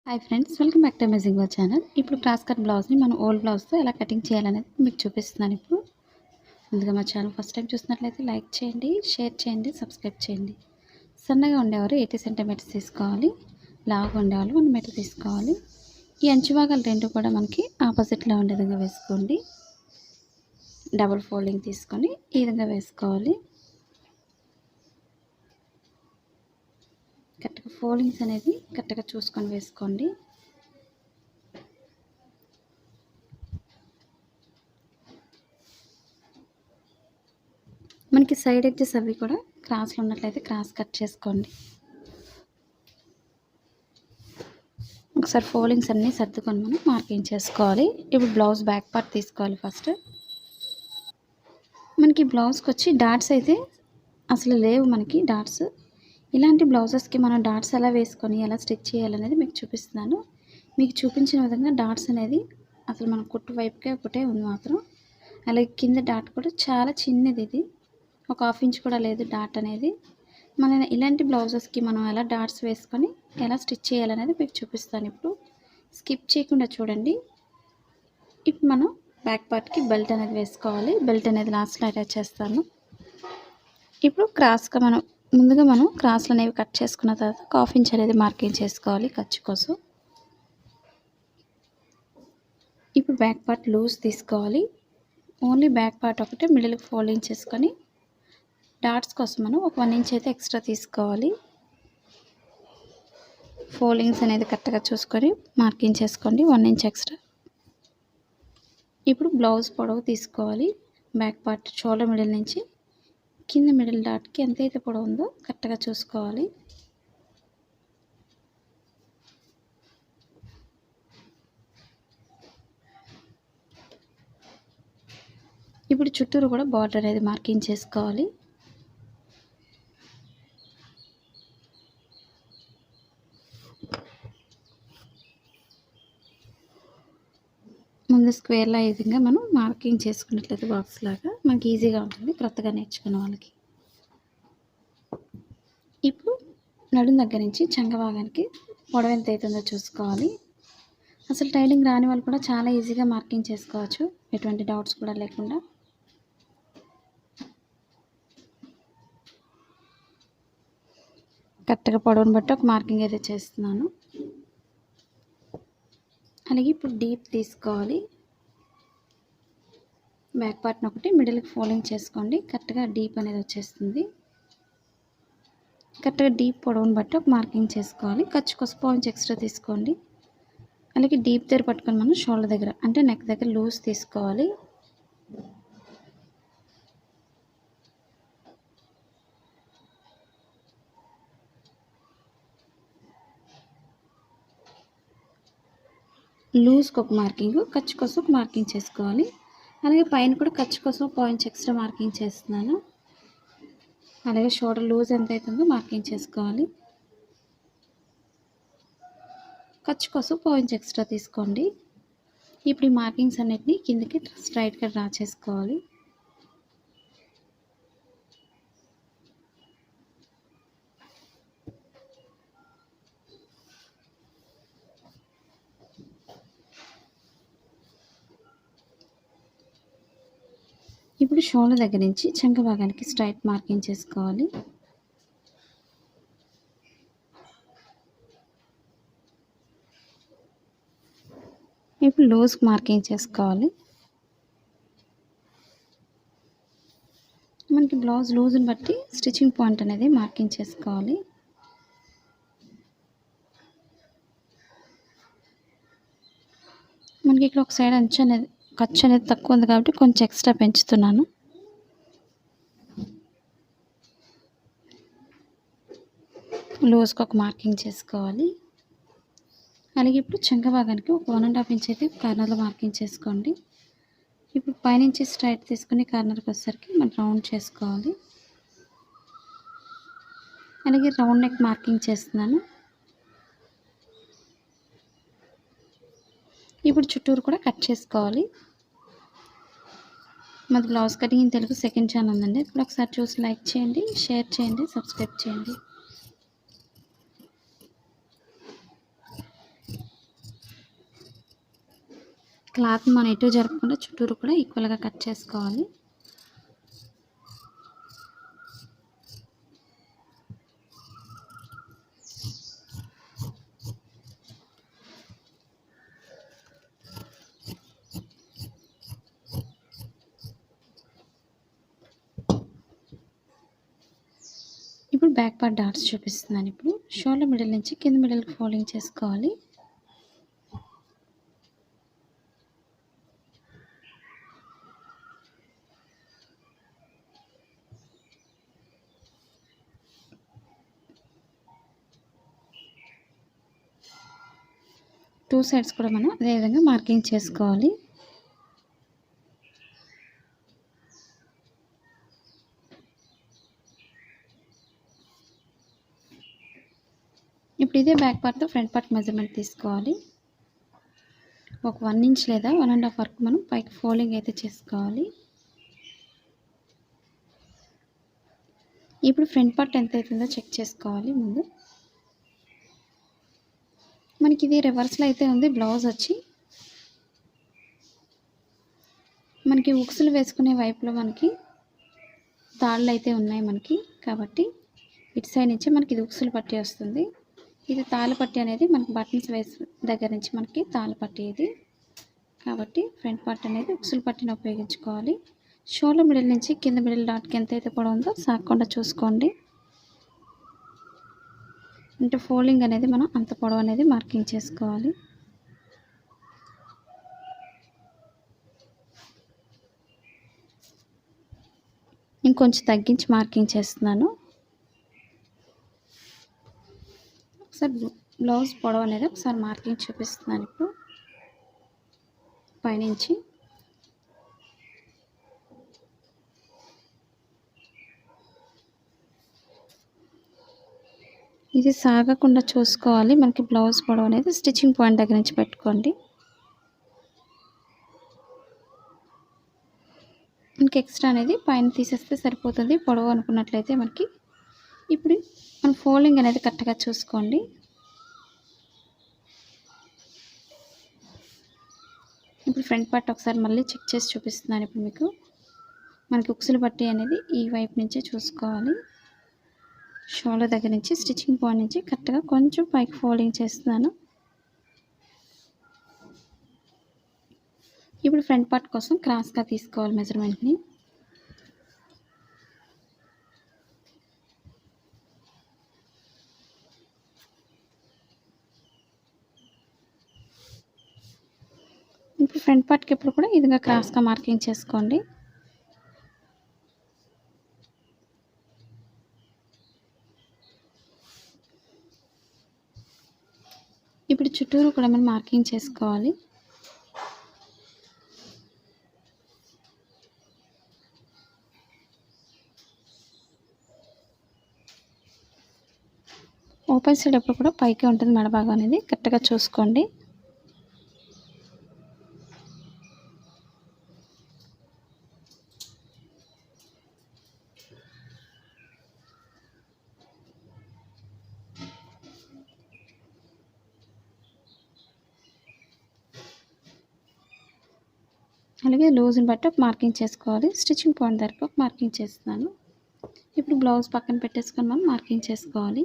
Hi friends, welcome back to amazing were channel. ఇప్పుడు cross cut బ్లౌజ్ని మనం old బ్లౌజ్తో ఎలా కటింగ్ చేయాలనేది మీకు చూపిస్తున్నాను. ఇప్పుడు ముందుగా మా ఛానల్ ఫస్ట్ టైం చూసినట్లయితే లైక్ చేయండి, షేర్ చేయండి, సబ్స్క్రైబ్ చేయండి. సన్నగా ఉండేవారు 80 సెంటీమీటర్స్ తీసుకోవాలి, లావుగా ఉండేవాళ్ళు 1 మీటర్ తీసుకోవాలి. ఈ అంచు భాగాలు రెండు కూడా మనకి ఆపోజిట్లో ఉండే విధంగా వేసుకోండి. డబుల్ ఫోల్డింగ్ తీసుకొని ఈ విధంగా వేసుకోవాలి. కరెక్ట్గా ఫోల్డింగ్స్ అనేది కరెక్ట్గా చూసుకొని వేసుకోండి. మనకి సైడ్ ఎడ్జెస్ అవి కూడా క్రాస్లో ఉన్నట్లయితే క్రాస్ కట్ చేసుకోండి. ఒకసారి ఫోల్డింగ్స్ అన్నీ సర్దుకొని మనం మార్కింగ్ చేసుకోవాలి. ఇప్పుడు బ్లౌజ్ బ్యాక్ పార్ట్ తీసుకోవాలి. ఫస్ట్ మనకి బ్లౌజ్కి వచ్చి డాట్స్ అయితే అసలు లేవు. మనకి డాట్స్ ఇలాంటి బ్లౌజెస్కి మనం డాట్స్ ఎలా వేసుకొని ఎలా స్టిచ్ చేయాలనేది మీకు చూపిస్తున్నాను. మీకు చూపించిన విధంగా డాట్స్ అనేది అసలు మన కుట్టు వైపుకే ఒకటే ఉంది మాత్రం. అలాగే కింద డాట్ కూడా చాలా చిన్నది, ఇది ఒక 1/2 ఇంచ్ కూడా లేదు డాట్ అనేది. మన ఇలాంటి బ్లౌజెస్కి మనం ఎలా డాట్స్ వేసుకొని ఎలా స్టిచ్ చేయాలనేది మీకు చూపిస్తాను. ఇప్పుడు స్కిప్ చేయకుండా చూడండి. ఇప్పుడు మనం బ్యాక్ పార్ట్కి బెల్ట్ అనేది వేసుకోవాలి. బెల్ట్ అనేది లాస్ట్లో అటాచ్ చేస్తాను. ఇప్పుడు క్రాస్గా ముందుగా మనం క్రాస్లు అనేవి కట్ చేసుకున్న తర్వాత 1/2 ఇంచ్ అనేది మార్కింగ్ చేసుకోవాలి ఖర్చు కోసం. ఇప్పుడు బ్యాక్ పార్ట్ లూజ్ తీసుకోవాలి. ఓన్లీ బ్యాక్ పార్ట్ ఒకటే మిడిల్కి ఫోల్డింగ్ చేసుకొని డాట్స్ కోసం మనం ఒక 1 ఇంచ్ అయితే ఎక్స్ట్రా తీసుకోవాలి. ఫోల్డింగ్స్ అనేది కరెక్ట్గా చూసుకొని మార్కింగ్ చేసుకోండి, 1 ఇంచ్ ఎక్స్ట్రా. ఇప్పుడు బ్లౌజ్ పొడవు తీసుకోవాలి. బ్యాక్ పార్ట్ షోల్డర్ మిడిల్ నుంచి కింద మిడిల్ డాట్కి ఎంతైతే పొడవు ఉందో కరెక్ట్గా చూసుకోవాలి. ఇప్పుడు చుట్టూరు కూడా బార్డర్ అనేది మార్కింగ్ చేసుకోవాలి. ముందు స్క్వేర్లా ఈ విధంగా మనం మార్కింగ్ చేసుకున్నట్లయితే బాక్స్ లాగా మనకి ఈజీగా ఉంటుంది కొత్తగా నేర్చుకున్న వాళ్ళకి. ఇప్పుడు నడుం దగ్గర నుంచి చంక భాగానికి పొడవు ఎంత అవుతుందో చూసుకోవాలి. అసలు టైలింగ్ రాని వాళ్ళు కూడా చాలా ఈజీగా మార్కింగ్ చేసుకోవచ్చు, ఎటువంటి డౌట్స్ కూడా లేకుండా. కరెక్ట్గా పొడవును బట్టి ఒక మార్కింగ్ అయితే చేస్తున్నాను. అలాగే ఇప్పుడు డీప్ తీసుకోవాలి. బ్యాక్ పార్ట్ని ఒకటి మిడిల్కి ఫోల్డింగ్ చేసుకోండి. కరెక్ట్గా డీప్ అనేది వచ్చేస్తుంది. కరెక్ట్గా డీప్ పొడవును బట్టి ఒక మార్కింగ్ చేసుకోవాలి. ఖర్చు కోసం 1 ఇంచ్ ఎక్స్ట్రా తీసుకోండి. అలాగే డీప్ దగ్గర పట్టుకొని మనం షోల్డర్ దగ్గర అంటే నెక్ దగ్గర లూజ్ తీసుకోవాలి. లూజ్కి ఒక మార్కింగ్, ఖర్చు కోసం ఒక మార్కింగ్ చేసుకోవాలి. అలాగే పైన కూడా ఖర్చు కోసం 1 ఇంచ్ ఎక్స్ట్రా మార్కింగ్ చేస్తున్నాను. అలాగే షోల్డర్ లూజ్ ఎంత అవుతుందో మార్కింగ్ చేసుకోవాలి. ఖర్చు కోసం 1 ఇంచ్ ఎక్స్ట్రా తీసుకోండి. ఇప్పుడు ఈ మార్కింగ్స్ అన్నిటిని కిందకి స్ట్రైట్గా డ్రా చేసుకోవాలి. ఇప్పుడు షోల్డర్ దగ్గర నుంచి చంక భాగానికి స్ట్రైట్ మార్కింగ్ చేసుకోవాలి. ఇప్పుడు లూజ్కి మార్కింగ్ చేసుకోవాలి. మనకి బ్లౌజ్ లూజ్ని బట్టి స్టిచ్చింగ్ పాయింట్ అనేది మార్కింగ్ చేసుకోవాలి. మనకి ఇక్కడ ఒక సైడ్ అంచు అనేది ఖర్చు అనేది తక్కువ ఉంది కాబట్టి కొంచెం ఎక్స్ట్రా పెంచుతున్నాను. లూజ్కి ఒక మార్కింగ్ చేసుకోవాలి. అలాగే ఇప్పుడు చంక భాగానికి ఒక 1.5 ఇంచ్ అయితే కార్నర్లో మార్కింగ్ చేసుకోండి. ఇప్పుడు పైనుంచి స్ట్రైట్ తీసుకుని కార్నర్కి వచ్చేసరికి మనం రౌండ్ చేసుకోవాలి. అలాగే రౌండ్ నెక్ మార్కింగ్ చేస్తున్నాను. ఇప్పుడు చుట్టూరు కూడా కట్ చేసుకోవాలి. మాది blouse cutting in Telugu second channel ఉందండి. ఇప్పుడు ఒకసారి చూసి లైక్ చేయండి, షేర్ చేయండి, సబ్స్క్రైబ్ చేయండి. క్లాత్ మనం ఎటు జరపకుండా చుట్టూరు కూడా ఈక్వల్గా కట్ చేసుకోవాలి. ఇప్పుడు బ్యాక్ పార్ట్ డాట్స్ చూపిస్తున్నాను. ఇప్పుడు షోల్డర్ మిడిల్ నుంచి కింద మిడిల్కి ఫోల్డింగ్ చేసుకోవాలి. టూ సైడ్స్ కూడా మనం అదే విధంగా మార్కింగ్ చేసుకోవాలి. ఇప్పుడు ఇదే బ్యాక్ పార్ట్తో ఫ్రంట్ పార్ట్ మెజర్మెంట్ తీసుకోవాలి. ఒక 1 ఇంచ్ లేదా 1.5 వరకు మనం పైకి ఫోల్డింగ్ అయితే చేసుకోవాలి. ఇప్పుడు ఫ్రంట్ పార్ట్ ఎంత అవుతుందో చెక్ చేసుకోవాలి. ముందు మనకి ఇది రివర్స్లో అయితే ఉంది. బ్లౌజ్ వచ్చి మనకి ఉక్సులు వేసుకునే వైపులో మనకి తాళ్ళు అయితే ఉన్నాయి మనకి, కాబట్టి ఇటు సైడ్ నుంచి మనకి ఇది ఉక్సులు పట్టి వస్తుంది. ఇది తాళ్ళు పట్టి అనేది మనకి బటన్స్ వేసి దగ్గర నుంచి మనకి తాళ్ళు పట్టి ఇది, కాబట్టి ఫ్రంట్ పార్ట్ అనేది ఉక్సులు పట్టిని ఉపయోగించుకోవాలి. షోల్డర్ మిడిల్ నుంచి కింద మిడిల్ డాట్కి ఎంత అయితే పొడవు ఉందో సాగకుండా చూసుకోండి. అంటే ఫోల్డింగ్ అనేది మనం అంత పొడవు అనేది మార్కింగ్ చేసుకోవాలి. ఇంకొంచెం తగ్గించి మార్కింగ్ చేస్తున్నాను. ఒకసారి బ్లౌజ్ పొడవు అనేది ఒకసారి మార్కింగ్ చూపిస్తున్నాను. ఇప్పుడు పైనుంచి ఇది సాగకుండా చూసుకోవాలి. మనకి బ్లౌజ్ పొడవు అనేది స్టిచ్చింగ్ పాయింట్ దగ్గర నుంచి పెట్టుకోండి. మనకి ఎక్స్ట్రా అనేది పైన తీసేస్తే సరిపోతుంది పొడవు అనుకున్నట్లయితే మనకి. ఇప్పుడు మన ఫోల్డింగ్ అనేది కరెక్ట్గా చూసుకోండి. ఇప్పుడు ఫ్రంట్ పార్ట్ ఒకసారి మళ్ళీ చెక్ చేసి చూపిస్తున్నాను. ఇప్పుడు మీకు మనకి ఉక్సులు పట్టి అనేది ఈ వైపు నుంచే చూసుకోవాలి. షోల్డర్ దగ్గర నుంచి స్టిచ్చింగ్ పాయింట్ నుంచి కరెక్ట్గా కొంచెం పైకి ఫోల్డింగ్ చేస్తున్నాను. ఇప్పుడు ఫ్రంట్ పార్ట్ కోసం క్రాస్గా తీసుకోవాలి మెజర్మెంట్ని. ఇప్పుడు ఫ్రంట్ పార్ట్కి ఎప్పుడు కూడా ఇదిగా క్రాస్గా మార్కింగ్ చేసుకోండి. ఇప్పుడు చుట్టూరు కూడా మనం మార్కింగ్ చేసుకోవాలి. ఓపెన్ సైడ్ ఎప్పుడు కూడా పైకి ఉంటుంది మెడభాగం అనేది, కరెక్ట్గా చూసుకోండి. అలాగే లూజ్ని బట్టి ఒక మార్కింగ్ చేసుకోవాలి. స్టిచ్చింగ్ పాయింట్ దగ్గర ఒక మార్కింగ్ చేస్తున్నాను. ఇప్పుడు బ్లౌజ్ పక్కన పెట్టేసుకొని మనం మార్కింగ్ చేసుకోవాలి.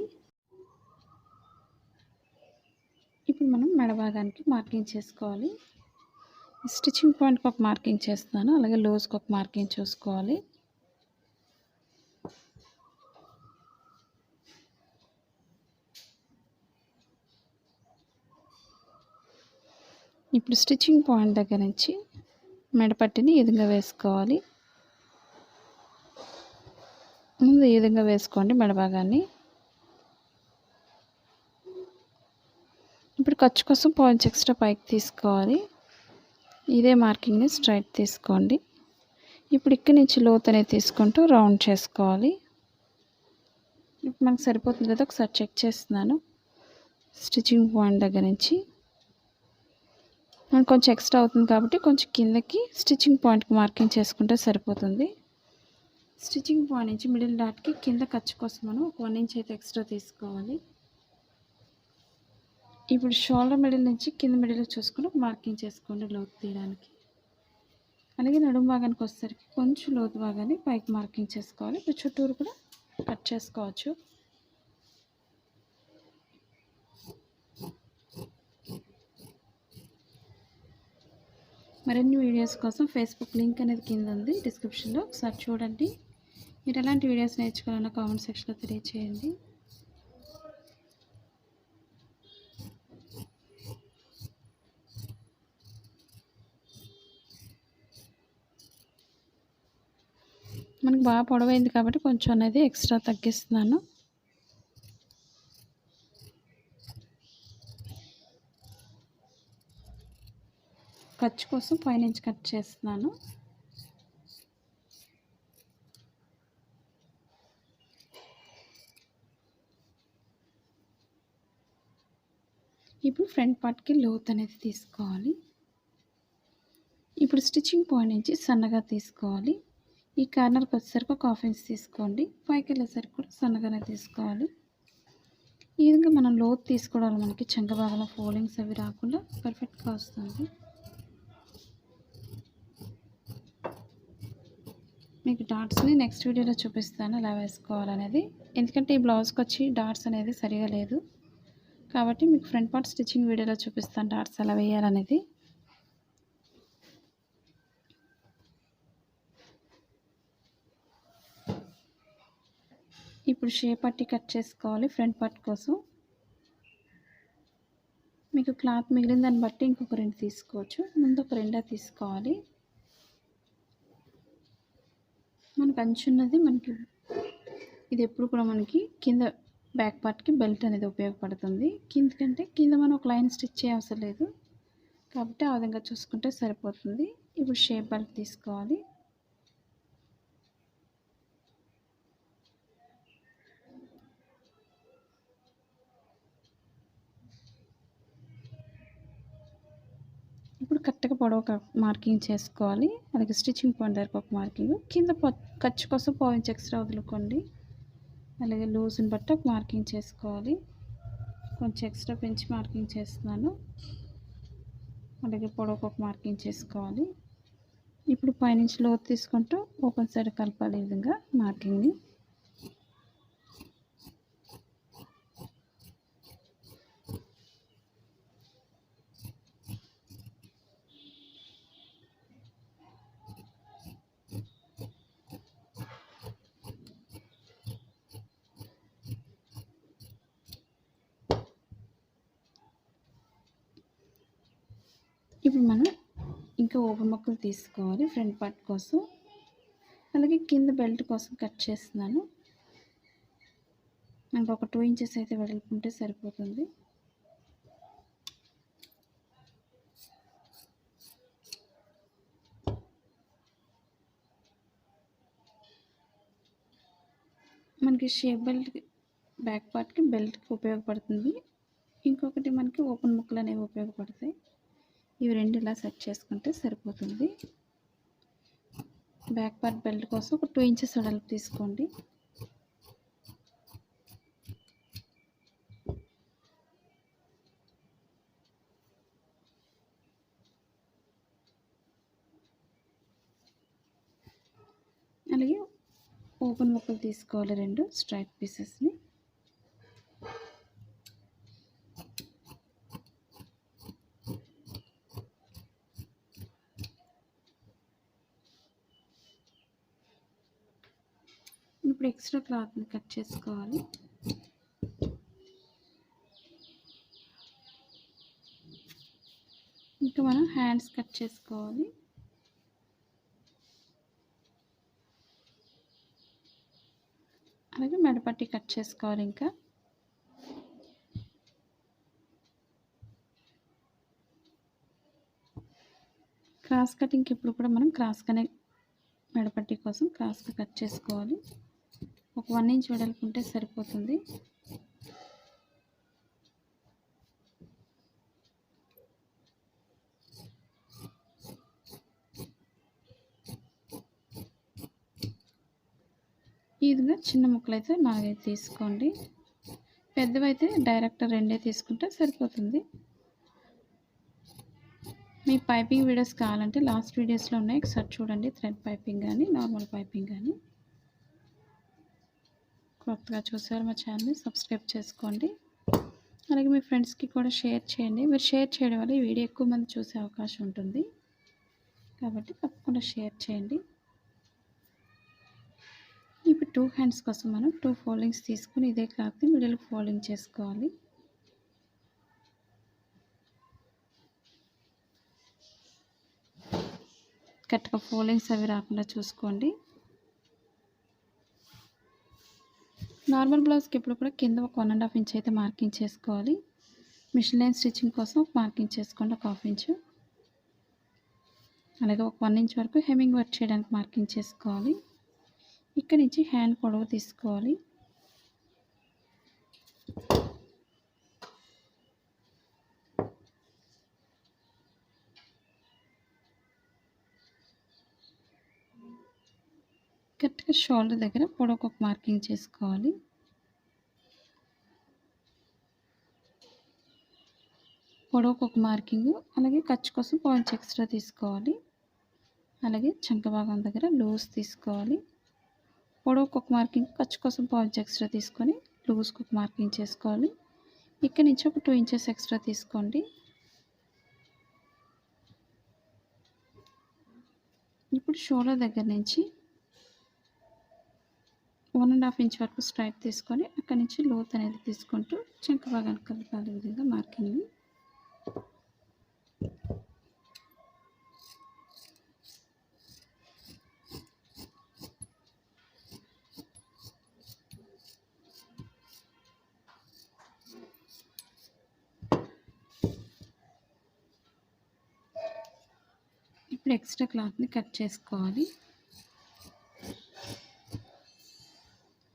ఇప్పుడు మనం మెడ భాగానికి మార్కింగ్ చేసుకోవాలి. స్టిచ్చింగ్ పాయింట్కి ఒక మార్కింగ్ చేస్తున్నాను. అలాగే లూజ్కి ఒక మార్కింగ్ చూసుకోవాలి. ఇప్పుడు స్టిచ్చింగ్ పాయింట్ దగ్గర నుంచి మెడపట్టిని ఈ విధంగా వేసుకోవాలి. ముందు ఈ విధంగా వేసుకోండి మెడభాగాన్ని. ఇప్పుడు ఖర్చు కోసం పాయింట్స్ ఎక్స్ట్రా పైకి తీసుకోవాలి. ఇదే మార్కింగ్ని స్ట్రైట్ తీసుకోండి. ఇప్పుడు ఇక్కడి నుంచి లోత్ అనేది తీసుకుంటూ రౌండ్ చేసుకోవాలి. ఇప్పుడు మనకు సరిపోతుంది కదా, ఒకసారి చెక్ చేస్తున్నాను. స్టిచ్చింగ్ పాయింట్ దగ్గర నుంచి మనకు కొంచెం ఎక్స్ట్రా అవుతుంది కాబట్టి కొంచెం కిందకి స్టిచ్చింగ్ పాయింట్కి మార్కింగ్ చేసుకుంటే సరిపోతుంది. స్టిచ్చింగ్ పాయింట్ నుంచి మిడిల్ డాట్కి కింద ఖర్చు కోసం మనం ఒక 1 ఇంచ్ అయితే ఎక్స్ట్రా తీసుకోవాలి. ఇప్పుడు షోల్డర్ మిడిల్ నుంచి కింద మిడిల్ చూసుకొని మార్కింగ్ చేసుకోండి లోతు తీయడానికి. అలాగే నడుము భాగానికి వచ్చేసరికి కొంచెం లోతు భాగాన్ని పైకి మార్కింగ్ చేసుకోవాలి. ఇప్పుడు చుట్టూరు కూడా కట్ చేసుకోవచ్చు. మరిన్ని వీడియోస్ కోసం ఫేస్బుక్ లింక్ అనేది కింద ఉంది డిస్క్రిప్షన్లో, ఒకసారి చూడండి. మీరు ఎలాంటి వీడియోస్ నేర్చుకోవాలన్నా కామెంట్ సెక్షన్లో తెలియచేయండి. మనకు బాగా పొడవైంది కాబట్టి కొంచెం అనేది ఎక్స్ట్రా తగ్గిస్తున్నాను. ఖర్చు కోసం పైనుంచి కట్ చేస్తున్నాను. ఇప్పుడు ఫ్రంట్ పార్ట్కి లోత్ అనేది తీసుకోవాలి. ఇప్పుడు స్టిచ్చింగ్ పాయింట్ నుంచి సన్నగా తీసుకోవాలి. ఈ కార్నర్కి వచ్చేసరికి ఒక 1/2 ఇంచ్ తీసుకోండి. పైకి వెళ్ళేసరికి కూడా సన్నగానే తీసుకోవాలి. ఈ విధంగా మనం లోతు తీసుకోవడం వల్ల మనకి చంక భాగంలో ఫోల్డింగ్స్ అవి రాకుండా పర్ఫెక్ట్గా వస్తుంది. మీకు డాట్స్ని నెక్స్ట్ వీడియోలో చూపిస్తాను ఎలా వేసుకోవాలనేది. ఎందుకంటే ఈ బ్లౌజ్కి వచ్చి డాట్స్ అనేది సరిగా లేదు కాబట్టి మీకు ఫ్రంట్ పార్ట్ స్టిచ్చింగ్ వీడియోలో చూపిస్తాను డాట్స్ ఎలా వేయాలనేది. ఇప్పుడు షేప్ పట్టి కట్ చేసుకోవాలి. ఫ్రంట్ పార్ట్ కోసం మీకు క్లాత్ మిగిలిన దాన్ని బట్టి ఇంకొక 2 తీసుకోవచ్చు. ముందు ఒక 2 తీసుకోవాలి. మనకు అంచున్నది మనకి ఇది ఎప్పుడు కూడా మనకి కింద బ్యాక్ పార్ట్కి బెల్ట్ అనేది ఉపయోగపడుతుంది. కిందకంటే కింద మనం ఒక లైన్ స్టిచ్ చేయవసరం లేదు కాబట్టి ఆ విధంగా చూసుకుంటే సరిపోతుంది. ఇప్పుడు షేప్ బెల్ట్ తీసుకోవాలి. ఇప్పుడు కరెక్ట్గా పొడవు మార్కింగ్ చేసుకోవాలి. అలాగే స్టిచ్చింగ్ పాయింట్ దగ్గర ఒక మార్కింగ్, కింద ఖర్చు కోసం 1/2 ఇంచ్ ఎక్స్ట్రా వదులుకోండి. అలాగే లూజ్ని బట్టి ఒక మార్కింగ్ చేసుకోవాలి. కొంచెం ఎక్స్ట్రా పెంచి మార్కింగ్ చేస్తున్నాను. అలాగే పొడవుకు ఒక మార్కింగ్ చేసుకోవాలి. ఇప్పుడు పైనుంచి లోతు తీసుకుంటూ ఓపెన్ సైడ్ కలపాలి ఈ విధంగా మార్కింగ్ని. ఇప్పుడు మనం ఇంకా ఓపెన్ ముక్కలు తీసుకోవాలి ఫ్రంట్ పార్ట్ కోసం. అలాగే కింద బెల్ట్ కోసం కట్ చేస్తున్నాను. మనకు ఒక 2 ఇంచెస్ అయితే వెడల్పు ఉంటే సరిపోతుంది. మనకి షేప్ బెల్ట్ బ్యాక్ పార్ట్కి బెల్ట్కి ఉపయోగపడుతుంది. ఇంకొకటి మనకి ఓపెన్ ముక్కలు అనేవి ఉపయోగపడతాయి. ఇవి 2 ఇలా సెట్ చేసుకుంటే సరిపోతుంది. బ్యాక్ పార్ట్ బెల్ట్ కోసం ఒక 2 ఇంచెస్ వెడల్పు తీసుకోండి. అలాగే ఓపెన్ ముక్కలు తీసుకోవాలి 2 స్ట్రైట్ పీసెస్ని. ఇప్పుడు ఎక్స్ట్రా క్లాత్ని కట్ చేసుకోవాలి. ఇంకా మనం హ్యాండ్స్ కట్ చేసుకోవాలి. అలాగే మెడపట్టి కట్ చేసుకోవాలి. ఇంకా క్రాస్ కటింగ్కి ఇప్పుడు కూడా మనం క్రాస్గానే మెడపట్టి కోసం క్రాస్గా కట్ చేసుకోవాలి. ఒక 1 ఇంచ్ వెడల్పు ఉంటే సరిపోతుంది. ఈ విధంగా చిన్న ముక్కలు అయితే 4 తీసుకోండి. పెద్దవైతే డైరెక్ట్ రెండే తీసుకుంటే సరిపోతుంది. మీ పైపింగ్ వీడియోస్ కావాలంటే లాస్ట్ వీడియోస్లో ఉన్నాయి, ఒకసారి చూడండి. థ్రెడ్ పైపింగ్ కానీ నార్మల్ పైపింగ్ కానీ. కొత్తగా చూసారు మా ఛానల్ని సబ్స్క్రైబ్ చేసుకోండి. అలాగే మీ ఫ్రెండ్స్కి కూడా షేర్ చేయండి. మీరు షేర్ చేయడం వల్ల ఈ వీడియో ఎక్కువ మంది చూసే అవకాశం ఉంటుంది, కాబట్టి తప్పకుండా షేర్ చేయండి. ఇప్పుడు 2 హ్యాండ్స్ కోసం మనం 2 ఫోల్డింగ్స్ తీసుకుని ఇదే క్లాత్ని మిడిల్ ఫోల్డింగ్ చేసుకోవాలి. కరెక్ట్గా ఫోల్డింగ్స్ అవి రాకుండా చూసుకోండి. నార్మల్ బ్లౌజ్కి ఎప్పుడు కూడా కింద ఒక 1.5 ఇంచ్ అయితే మార్కింగ్ చేసుకోవాలి. మిషన్ లైన్ స్టిచ్చింగ్ కోసం ఒక మార్కింగ్ చేసుకోండి, ఒక 1/2 ఇంచు. అలాగే ఒక 1 ఇంచ్ వరకు హెమ్మింగ్ వర్క్ చేయడానికి మార్కింగ్ చేసుకోవాలి. ఇక్కడ నుంచి హ్యాండ్ పొడవు తీసుకోవాలి. కరెక్ట్గా షోల్డర్ దగ్గర పొడవుకు ఒక మార్కింగ్ చేసుకోవాలి. పొడవుకు ఒక మార్కింగ్, అలాగే ఖర్చు కోసం 1 ఇంచ్ ఎక్స్ట్రా తీసుకోవాలి. అలాగే చంక భాగం దగ్గర లూజ్ తీసుకోవాలి. పొడవుకు ఒక మార్కింగ్, ఖర్చు కోసం 1 ఇంచ్ ఎక్స్ట్రా తీసుకొని లూజ్కి ఒక మార్కింగ్ చేసుకోవాలి. ఇక్కడ నుంచి ఒక 2 ఇంచెస్ ఎక్స్ట్రా తీసుకోండి. ఇప్పుడు షోల్డర్ దగ్గర నుంచి 1.5 ఇంచ్ వరకు స్ట్రైట్ తీసుకొని అక్కడి నుంచి లోత్ అనేది తీసుకుంటూ చంక భాగానికి కలపాలి విధంగా మార్కింగ్. ఇప్పుడు ఎక్స్ట్రా క్లాత్ని కట్ చేసుకోవాలి.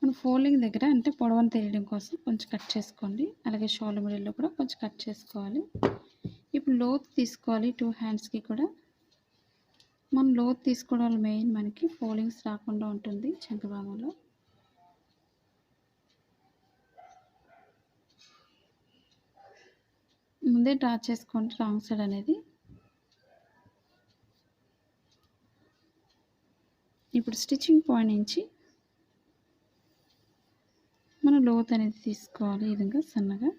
మనం ఫోల్డింగ్ దగ్గర అంటే పొడవను తెలియడం కోసం కొంచెం కట్ చేసుకోండి. అలాగే షోల్డర్ మిడిల్లో కూడా కొంచెం కట్ చేసుకోవాలి. ఇప్పుడు లోత్ తీసుకోవాలి. 2 హ్యాండ్స్కి కూడా మనం లోత్ తీసుకోవడం వల్ల మెయిన్ మనకి ఫోల్డింగ్స్ రాకుండా ఉంటుంది చంక భాగంలో. ముందే డ్రా చేసుకోండి రాంగ్ సైడ్ అనేది. ఇప్పుడు స్టిచ్చింగ్ పాయింట్ నుంచి మనం లోత్ అనేది తీసుకోవాలి ఈ విధంగా సన్నగా.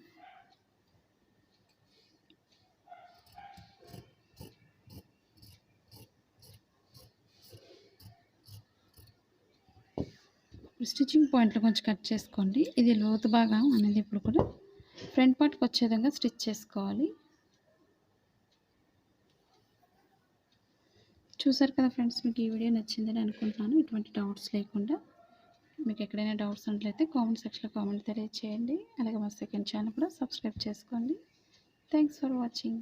స్టిచ్చింగ్ పాయింట్లో కొంచెం కట్ చేసుకోండి. ఇది లోతు భాగం అనేది ఇప్పుడు కూడా ఫ్రంట్ పార్ట్కి వచ్చే విధంగా స్టిచ్ చేసుకోవాలి. చూసారు కదా ఫ్రెండ్స్, మీకు ఈ వీడియో నచ్చిందని అనుకుంటున్నాను. ఎటువంటి డౌట్స్ లేకుండా. మీకు ఎక్కడైనా డౌట్స్ ఉన్నట్లయితే కామెంట్ సెక్షన్లో కామెంట్ తెలియజేయండి. అలాగే మా సెకండ్ ఛానల్ కూడా సబ్స్క్రైబ్ చేసుకోండి. Thanks for watching.